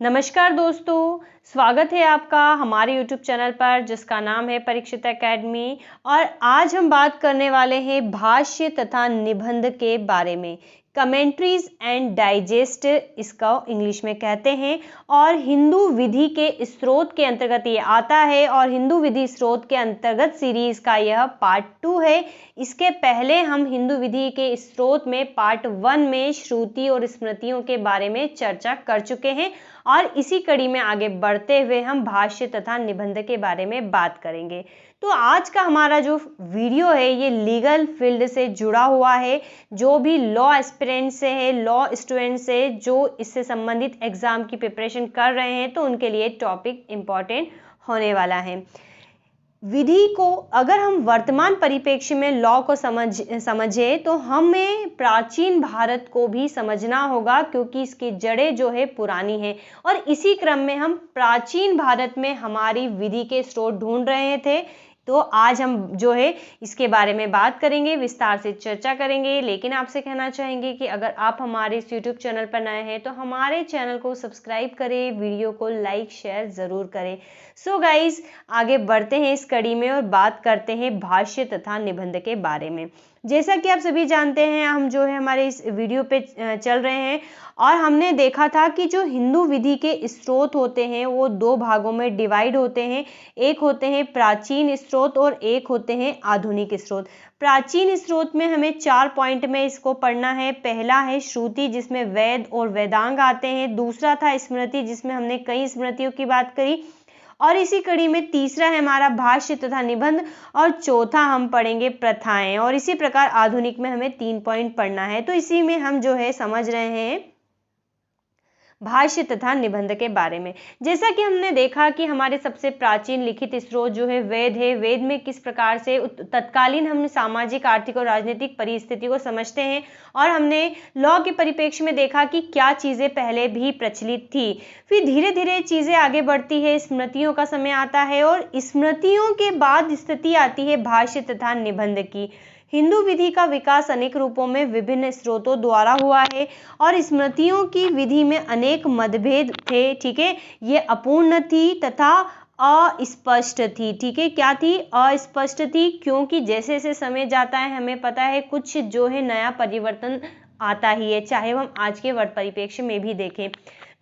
नमस्कार दोस्तों, स्वागत है आपका हमारे YouTube चैनल पर जिसका नाम है परीक्षित एकेडमी। और आज हम बात करने वाले हैं भाष्य तथा निबंध के बारे में। कमेंट्रीज एंड डाइजेस्ट इसका इंग्लिश में कहते हैं और हिंदू विधि के स्रोत के अंतर्गत ये आता है और हिंदू विधि स्रोत के अंतर्गत सीरीज का यह पार्ट 2 है। इसके पहले हम हिंदू विधि के स्रोत में पार्ट 1 में श्रुति और स्मृतियों के बारे में चर्चा कर चुके हैं और इसी कड़ी में आगे बढ़ते हुए हम भाष्य तथा निबंध के बारे में बात करेंगे। तो आज का हमारा जो वीडियो है ये लीगल फील्ड से जुड़ा हुआ है। जो भी लॉ एस्पिरेंट से है, लॉ स्टूडेंट से जो इससे संबंधित एग्जाम की प्रिपरेशन कर रहे हैं तो उनके लिए टॉपिक इम्पॉर्टेंट होने वाला है। विधि को अगर हम वर्तमान परिप्रेक्ष्य में लॉ को समझे तो हमें प्राचीन भारत को भी समझना होगा क्योंकि इसकी जड़ें जो है पुरानी है और इसी क्रम में हम प्राचीन भारत में हमारी विधि के स्रोत ढूंढ रहे थे। तो आज हम जो है इसके बारे में बात करेंगे, विस्तार से चर्चा करेंगे। लेकिन आपसे कहना चाहेंगे कि अगर आप हमारे इस YouTube चैनल पर नए हैं तो हमारे चैनल को सब्सक्राइब करें, वीडियो को लाइक शेयर ज़रूर करें। सो गाइज आगे बढ़ते हैं इस कड़ी में और बात करते हैं भाष्य तथा निबंध के बारे में। जैसा कि आप सभी जानते हैं हम जो है हमारे इस वीडियो पे चल रहे हैं और हमने देखा था कि जो हिंदू विधि के स्रोत होते हैं वो दो भागों में डिवाइड होते हैं। एक होते हैं प्राचीन स्रोत और एक होते हैं आधुनिक स्रोत। प्राचीन स्रोत में हमें 4 पॉइंट में इसको पढ़ना है। पहला है श्रुति जिसमें वेद और वेदांग आते हैं। दूसरा था स्मृति जिसमें हमने कई स्मृतियों की बात करी और इसी कड़ी में तीसरा है हमारा भाष्य तथा निबंध और चौथा हम पढ़ेंगे प्रथाएं। और इसी प्रकार आधुनिक में हमें 3 पॉइंट पढ़ना है। तो इसी में हम जो है समझ रहे हैं भाष्य तथा निबंध के बारे में। जैसा कि हमने देखा कि हमारे सबसे प्राचीन लिखित स्रोत जो है वेद है। वेद में किस प्रकार से तत्कालीन हम सामाजिक, आर्थिक और राजनीतिक परिस्थिति को समझते हैं और हमने लॉ के परिप्रेक्ष्य में देखा कि क्या चीज़ें पहले भी प्रचलित थी। फिर धीरे धीरे चीज़ें आगे बढ़ती है, स्मृतियों का समय आता है और स्मृतियों के बाद स्थिति आती है भाष्य तथा निबंध की। हिंदू विधि का विकास अनेक रूपों में विभिन्न स्रोतों द्वारा हुआ है और स्मृतियों की विधि में अनेक मतभेद थे। ठीक है, ये अपूर्ण थी तथा अस्पष्ट थी। ठीक है, क्या थी? अस्पष्ट थी क्योंकि जैसे जैसे समय जाता है हमें पता है कुछ जो है नया परिवर्तन आता ही है, चाहे हम आज के वर्त परिप्रेक्ष्य में भी देखें।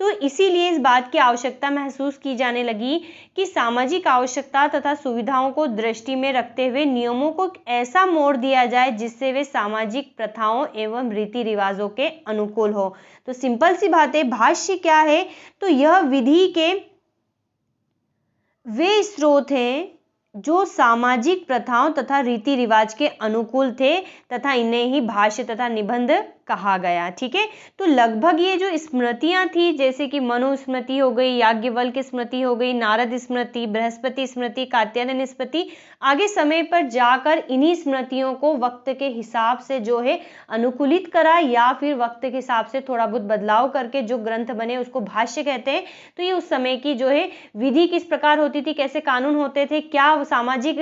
तो इसीलिए इस बात की आवश्यकता महसूस की जाने लगी कि सामाजिक आवश्यकता तथा सुविधाओं को दृष्टि में रखते हुए नियमों को ऐसा मोड़ दिया जाए जिससे वे सामाजिक प्रथाओं एवं रीति रिवाजों के अनुकूल हो। तो सिंपल सी बात है, भाष्य क्या है? तो यह विधि के वे स्रोत हैं जो सामाजिक प्रथाओं तथा रीति रिवाज के अनुकूल थे तथा इन्हें ही भाष्य तथा निबंध कहा गया। ठीक है, तो लगभग ये जो स्मृतियां थी जैसे कि मनुस्मृति हो गई, याज्ञवल्क्य स्मृति हो गई, नारद स्मृति, बृहस्पति स्मृति, कात्यायन स्मृति, आगे समय पर जाकर इन्हीं स्मृतियों को वक्त के हिसाब से जो है अनुकूलित करा या फिर वक्त के हिसाब से थोड़ा बहुत बदलाव करके जो ग्रंथ बने उसको भाष्य कहते हैं। तो ये उस समय की जो है विधि किस प्रकार होती थी, कैसे कानून होते थे, क्या सामाजिक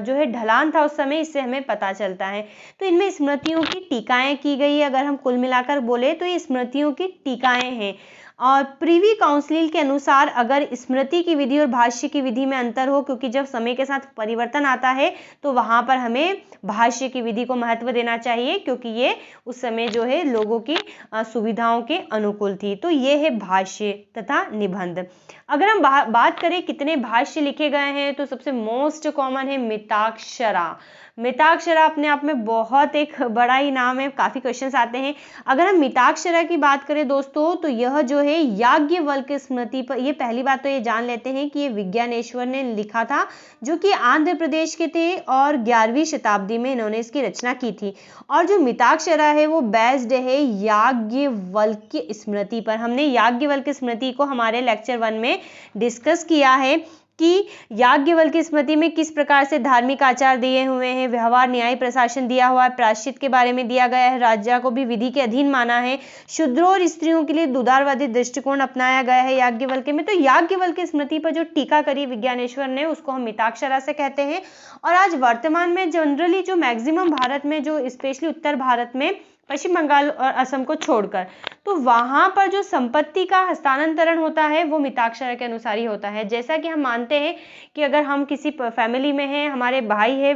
जो है ढलान था उस समय, इससे हमें पता चलता है। तो इनमें स्मृतियों की टीकाएं की गई। अगर हम कुल मिलाकर बोले तो ये स्मृतियों की टीकाएं हैं। और प्रीवी काउंसिल के अनुसार अगर स्मृति की विधि और भाष्य की विधि में अंतर हो, क्योंकि जब समय के साथ परिवर्तन आता है तो वहां पर हमें भाष्य की विधि को महत्व देना चाहिए क्योंकि ये उस समय जो है लोगों की सुविधाओं के अनुकूल थी। तो ये है भाष्य तथा निबंध। अगर हम बात करें कितने भाष्य लिखे गए हैं तो सबसे मोस्ट कॉमन है मिताक्षरा। मिताक्षरा अपने आप में बहुत एक बड़ा ही नाम है, काफी क्वेश्चंस आते हैं। अगर हम मिताक्षरा की बात करें दोस्तों तो यह जो है याज्ञवल्क्य स्मृति पर, ये पहली बात तो ये जान लेते हैं कि ये विज्ञानेश्वर ने लिखा था जो कि आंध्र प्रदेश के थे और 11वीं शताब्दी में इन्होंने इसकी रचना की थी। और जो मिताक्षरा है वो बेस्ड है याज्ञवल्क्य स्मृति पर। हमने याज्ञवल्क्य स्मृति को हमारे लेक्चर 1 में डिस्कस किया है कि याज्ञवल्क्य स्मृति में किस प्रकार से धार्मिक आचार दिए हुए हैं, व्यवहार, न्याय, प्रशासन दिया हुआ है, प्रायश्चित के बारे में दिया गया है, राज्य को भी विधि के अधीन माना है, शूद्रों और स्त्रियों के लिए उदारवादी दृष्टिकोण अपनाया गया है याज्ञवल्क्य में। तो याज्ञवल्क्य स्मृति पर जो टीका करी विज्ञानेश्वर ने उसको हम मिताक्षरा से कहते हैं। और आज वर्तमान में जनरली जो मैक्सिमम भारत में, जो स्पेशली उत्तर भारत में, पश्चिम बंगाल और असम को छोड़कर, तो वहां पर जो संपत्ति का हस्तांतरण होता है वो मिताक्षरा के अनुसार ही होता है। जैसा कि हम मानते हैं कि अगर हम किसी फैमिली में हैं, हमारे भाई है,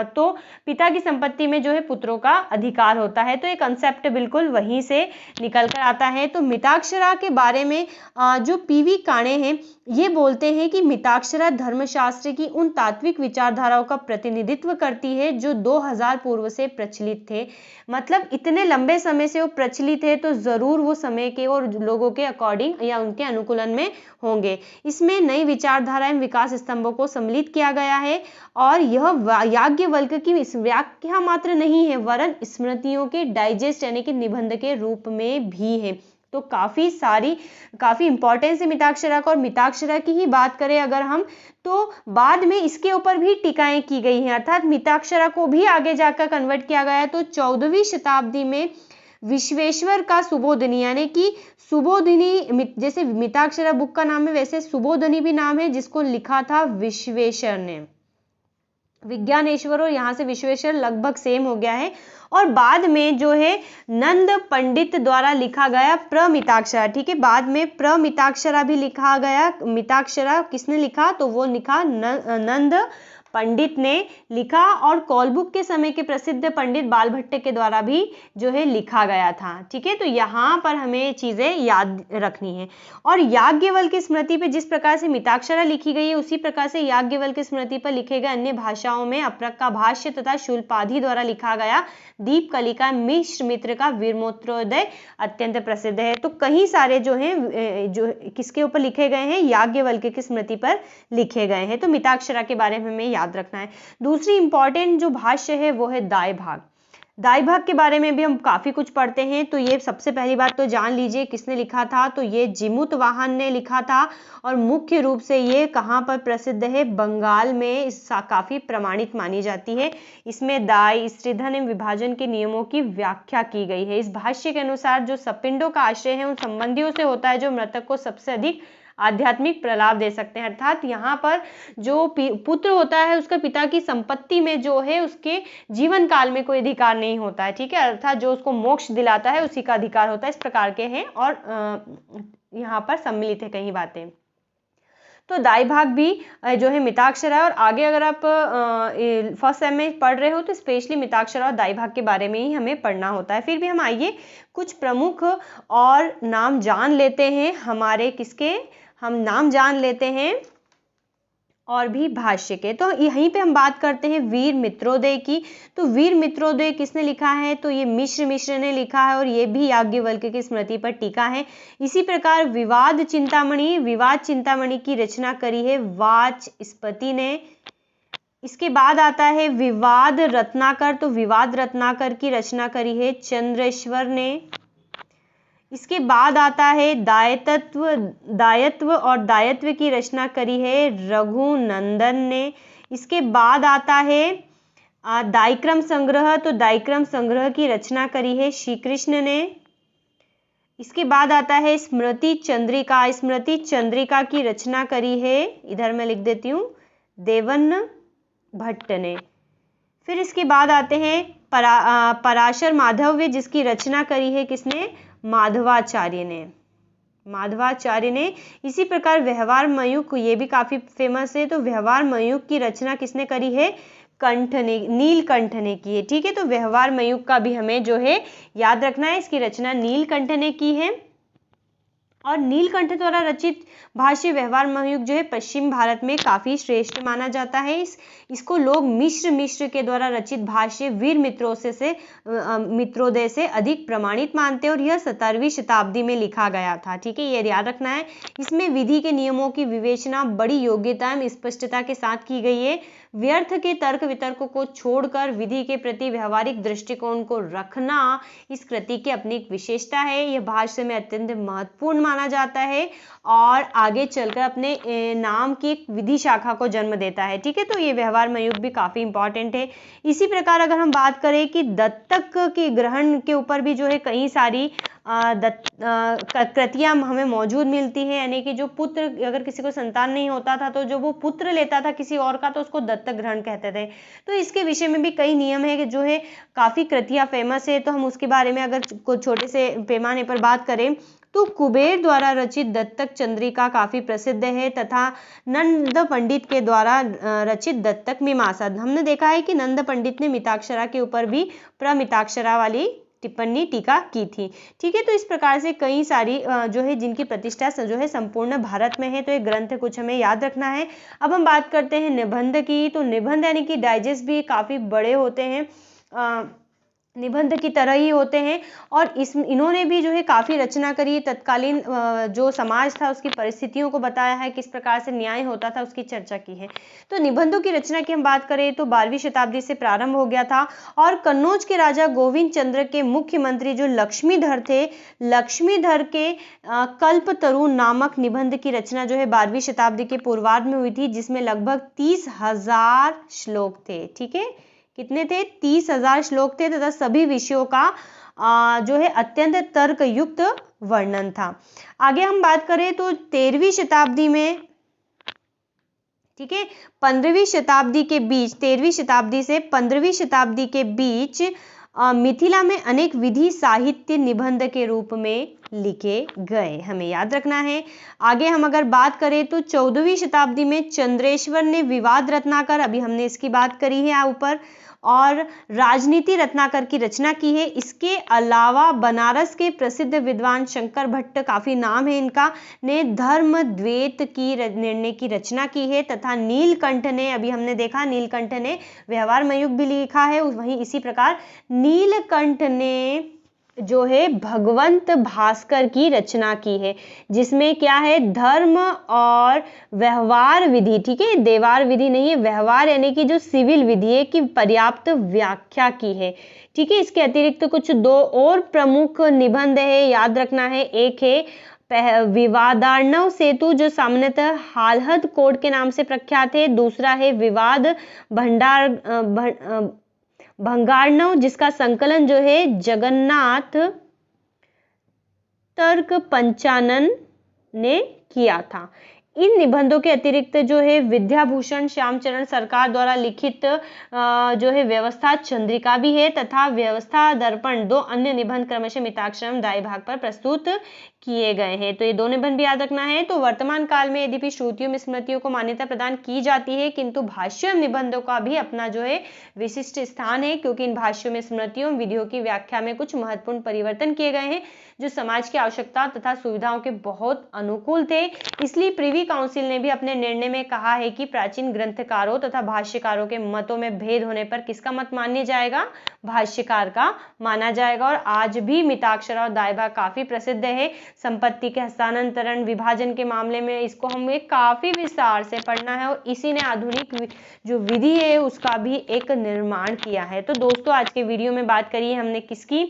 तो पिता की संपत्ति में जो है पुत्रों का अधिकार होता है। तो ये कंसेप्ट बिल्कुल वहीं से निकल कर आता है। तो मिताक्षरा के बारे में जो पीवी काणे हैं ये बोलते हैं कि मिताक्षरा धर्मशास्त्र की उन तात्विक विचारधाराओं का प्रतिनिधित्व करती है जो 2000 पूर्व से प्रचलित थे। मतलब इतने लंबे समय से वो प्रचलित है तो जरूर वो समय के और लोगों के अकॉर्डिंग या उनके अनुकूलन में होंगे। इसमें नई विचारधारा एवं विकास स्तंभों को सम्मिलित किया गया है और यह याज्ञवल्क्य की व्याख्या मात्र नहीं है वरन स्मृतियों के डाइजेस्ट यानी कि निबंध के रूप में भी है। तो काफी इंपॉर्टेंस है मिताक्षरा का। और मिताक्षरा की ही बात करें अगर हम, तो बाद में इसके ऊपर भी टीकाएं की गई हैं, अर्थात मिताक्षरा को भी आगे जाकर कन्वर्ट किया गया है। तो 14वीं शताब्दी में विश्वेश्वर का सुबोधनी यानी कि सुबोधनी, जैसे मिताक्षरा बुक का नाम है वैसे सुबोधनी भी नाम है, जिसको लिखा था विश्वेश्वर ने। विज्ञानेश्वर और यहाँ से विश्वेश्वर लगभग सेम हो गया है। और बाद में जो है नंद पंडित द्वारा लिखा गया प्रमिताक्षरा, ठीक है, बाद में प्रमिताक्षरा भी लिखा गया। मिताक्षरा किसने लिखा, तो वो लिखा नंद पंडित ने लिखा। और कौलबुक के समय के प्रसिद्ध पंडित बालभट्ट के द्वारा भी जो है लिखा गया था। ठीक है, तो यहाँ पर हमें चीजें याद रखनी है। और याज्ञवल्क्य की स्मृति पे जिस प्रकार से मिताक्षरा लिखी गई है उसी प्रकार से याज्ञवल्क्य की स्मृति पर लिखे गए अन्य भाषाओं में अप्रक का भाष्य तथा शूलपाधि द्वारा लिखा गया दीप कलिका मिश्र मित्र का वीरमोत्रोदय अत्यंत प्रसिद्ध है। तो कई सारे जो हैं जो किसके ऊपर लिखे गए हैं, याज्ञवल्क्य की स्मृति पर लिखे गए हैं। तो मिताक्षरा के बारे में हमें याद रखना है। दूसरी इंपॉर्टेंट जो भाष्य है वो है दाय भाग। दाय भाग के बारे में भी हम काफी कुछ पढ़ते हैं। तो ये सबसे पहली बात तो जान लीजिए किसने लिखा था, तो ये जिमुत वाहन ने लिखा था। और मुख्य रूप से ये कहाँ पर प्रसिद्ध है, बंगाल में काफी प्रमाणित मानी जाती है। इसमें दाय स्त्रीधन एवं विभाजन के नियमों की व्याख्या की गई है। इस भाष्य के अनुसार जो सपिंडों का आश्रय है उन संबंधियों से होता है जो मृतक को सबसे अधिक आध्यात्मिक प्रलाभ दे सकते हैं। अर्थात यहाँ पर जो पुत्र होता है उसका पिता की संपत्ति में जो है उसके जीवन काल में कोई अधिकार नहीं होता है। ठीक है, अर्थात जो उसको मोक्ष दिलाता है उसी का अधिकार होता है। इस प्रकार के हैं और यहाँ पर सम्मिलित है कई बातें। तो दाय भाग भी जो है मिताक्षरा है। और आगे अगर आप फर्स्ट सेम में पढ़ रहे हो तो स्पेशली मिताक्षरा और दाय भाग के बारे में ही हमें पढ़ना होता है। फिर भी हम आइए कुछ प्रमुख और नाम जान लेते हैं हमारे किसके, हम नाम जान लेते हैं और भी भाष्य के। तो यहीं पे हम बात करते हैं वीर मित्रोदय की। तो वीर मित्रोदय किसने लिखा है, तो ये मिश्र ने लिखा है और ये भी याज्ञवल्क्य की स्मृति पर टीका है। इसी प्रकार विवाद चिंतामणि की रचना करी है वाचस्पति ने। इसके बाद आता है विवाद रत्नाकर, तो विवाद रत्नाकर की रचना करी है चंद्रेश्वर ने। इसके बाद आता है दायत्व और दायत्व की रचना करी है रघुनंदन ने। इसके बाद आता है दायक्रम संग्रह, तो दायक्रम संग्रह की रचना करी है श्री कृष्ण ने। इसके बाद आता है स्मृति चंद्रिका की रचना करी है, इधर मैं लिख देती हूँ, देवन भट्ट ने। फिर इसके बाद आते हैं पराशर माधव्य, जिसकी रचना करी है किसने, माधवाचार्य ने। इसी प्रकार व्यवहार मयूख, ये भी काफी फेमस है। तो व्यवहार मयूख की रचना किसने करी है, नीलकंठ ने की है। ठीक है, तो व्यवहार मयूख का भी हमें जो है याद रखना है, इसकी रचना नीलकंठ ने की है। और नीलकंठ द्वारा रचित भाष्य व्यवहार मयूख जो है पश्चिम भारत में काफी श्रेष्ठ माना जाता है। इसको लोग मिश्र के द्वारा रचित भाष्य वीर मित्रोदय से अधिक प्रमाणित मानते हैं और यह 17वीं शताब्दी में लिखा गया था। ठीक है, ये याद रखना है। इसमें विधि के नियमों की विवेचना बड़ी योग्यता एवं स्पष्टता के साथ की गई है। व्यर्थ के तर्क वितर्क को छोड़कर विधि के प्रति व्यवहारिक दृष्टिकोण को रखना इस कृति की अपनी एक विशेषता है। यह भाष्य में अत्यंत महत्वपूर्ण माना माना जाता है और आगे चलकर अपने नाम की एक विधि शाखा को जन्म देता है। ठीक है, तो ये व्यवहार में युग भी काफ़ी इंपॉर्टेंट है। इसी प्रकार अगर हम बात करें कि दत्तक के ग्रहण के ऊपर भी जो है कई सारी कृतियाँ हमें मौजूद मिलती है, यानी कि जो पुत्र, अगर किसी को संतान नहीं होता था तो जो वो पुत्र लेता था किसी और का तो उसको दत्तक ग्रहण कहते थे। तो इसके विषय में भी कई नियम है कि जो है काफ़ी कृतियाँ फेमस है, तो हम उसके बारे में अगर कुछ छोटे से पैमाने पर बात करें तो कुबेर द्वारा रचित दत्तक चंद्रिका काफ़ी प्रसिद्ध है, तथा नंद पंडित के द्वारा रचित दत्तक मीमांसा। हमने देखा है कि नंद पंडित ने मिताक्षरा के ऊपर भी प्रमिताक्षरा वाली टिप्पणी टीका की थी। ठीक है, तो इस प्रकार से कई सारी जो है जिनकी प्रतिष्ठा जो है संपूर्ण भारत में है, तो ये ग्रंथ कुछ हमें याद रखना है। अब हम बात करते हैं निबंध की। तो निबंध यानी कि डाइजेस्ट भी काफ़ी बड़े होते हैं, निबंध की तरह ही होते हैं, और इन्होंने भी जो है काफ़ी रचना करी, तत्कालीन जो समाज था उसकी परिस्थितियों को बताया है, किस प्रकार से न्याय होता था उसकी चर्चा की है। तो निबंधों की रचना की हम बात करें तो 12वीं शताब्दी से प्रारंभ हो गया था, और कन्नौज के राजा गोविंद चंद्र के मुख्यमंत्री जो लक्ष्मीधर थे, लक्ष्मीधर के कल्पतरु नामक निबंध की रचना जो है 12वीं शताब्दी के पूर्वार्ध में हुई थी, जिसमें लगभग 30,000 श्लोक थे। ठीक है, कितने थे? 30,000 श्लोक थे, तथा सभी विषयों का जो है अत्यंत तर्कयुक्त वर्णन था। आगे हम बात करें तो 13वीं शताब्दी में, ठीक है, 15वीं शताब्दी के बीच, 13वीं शताब्दी से 15वीं शताब्दी के बीच मिथिला में अनेक विधि साहित्य निबंध के रूप में लिखे गए, हमें याद रखना है। आगे हम अगर बात करें तो 14वीं शताब्दी में चंद्रेश्वर ने विवाद रत्नाकर, अभी हमने इसकी बात करी है ऊपर, और राजनीति रत्नाकर की रचना की है। इसके अलावा बनारस के प्रसिद्ध विद्वान शंकर भट्ट, काफी नाम है इनका, ने धर्म द्वैत की निर्णय की रचना की है, तथा नीलकंठ ने, अभी हमने देखा नीलकंठ ने व्यवहार मयूख भी लिखा है, वहीं इसी प्रकार नीलकंठ ने जो है भगवंत भास्कर की रचना की है, जिसमें क्या है? धर्म और व्यवहार विधि, ठीक है, देवार विधि नहीं है, व्यवहार यानी कि जो सिविल विधि है की पर्याप्त व्याख्या की है। ठीक है, इसके अतिरिक्त कुछ दो और प्रमुख निबंध है, याद रखना है। एक है विवादार्णव सेतु, जो सामान्यतः हालहद कोड के नाम से प्रख्यात है। दूसरा है विवाद भंगार्णव, जिसका संकलन जो है जगन्नाथ तर्क पंचानन ने किया था। इन निबंधों के अतिरिक्त जो है विद्याभूषण श्यामचरण सरकार द्वारा लिखित जो है व्यवस्था चंद्रिका भी है, तथा व्यवस्था दर्पण, दो अन्य निबंध क्रमशः मिताक्षरम दाई भाग पर प्रस्तुत किए गए हैं। तो ये दो निबंध भी याद रखना है। तो वर्तमान काल में यद्यपि श्रुतियों में स्मृतियों को मान्यता प्रदान की जाती है, किंतु भाष्य निबंधों का भी अपना जो है विशिष्ट स्थान है, क्योंकि इन भाष्यों में स्मृतियों विधियों की व्याख्या में कुछ महत्वपूर्ण परिवर्तन किए गए हैं, जो समाज की आवश्यकता तथा सुविधाओं के बहुत अनुकूल थे। इसलिए प्रिवी काउंसिल ने भी अपने निर्णय में कहा है कि प्राचीन ग्रंथकारों तथा भाष्यकारों के मतों में भेद होने पर किसका मत मान्य जाएगा? भाष्यकार का माना जाएगा। और आज भी मिताक्षरा और दाई भाग काफी प्रसिद्ध है। संपत्ति के हस्तांतरण विभाजन के मामले में इसको हमें काफी विस्तार से पढ़ना है, और इसी ने आधुनिक जो विधि है उसका भी एक निर्माण किया है। तो दोस्तों, आज के वीडियो में बात करी है हमने किसकी?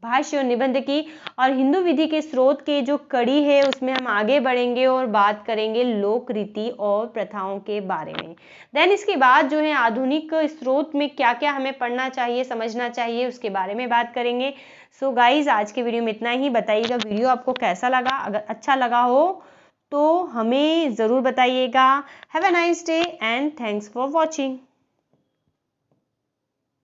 भाष्य और निबंध की। और हिंदू विधि के स्रोत के जो कड़ी है उसमें हम आगे बढ़ेंगे और बात करेंगे लोक रीति और प्रथाओं के बारे में। देन इसके बाद जो है आधुनिक स्रोत में क्या क्या हमें पढ़ना चाहिए, समझना चाहिए, उसके बारे में बात करेंगे। सो गाइज, आज के वीडियो में इतना ही। बताइएगा वीडियो आपको कैसा लगा। अगर अच्छा लगा हो तो हमें ज़रूर बताइएगा। Have a nice day and thanks for watching.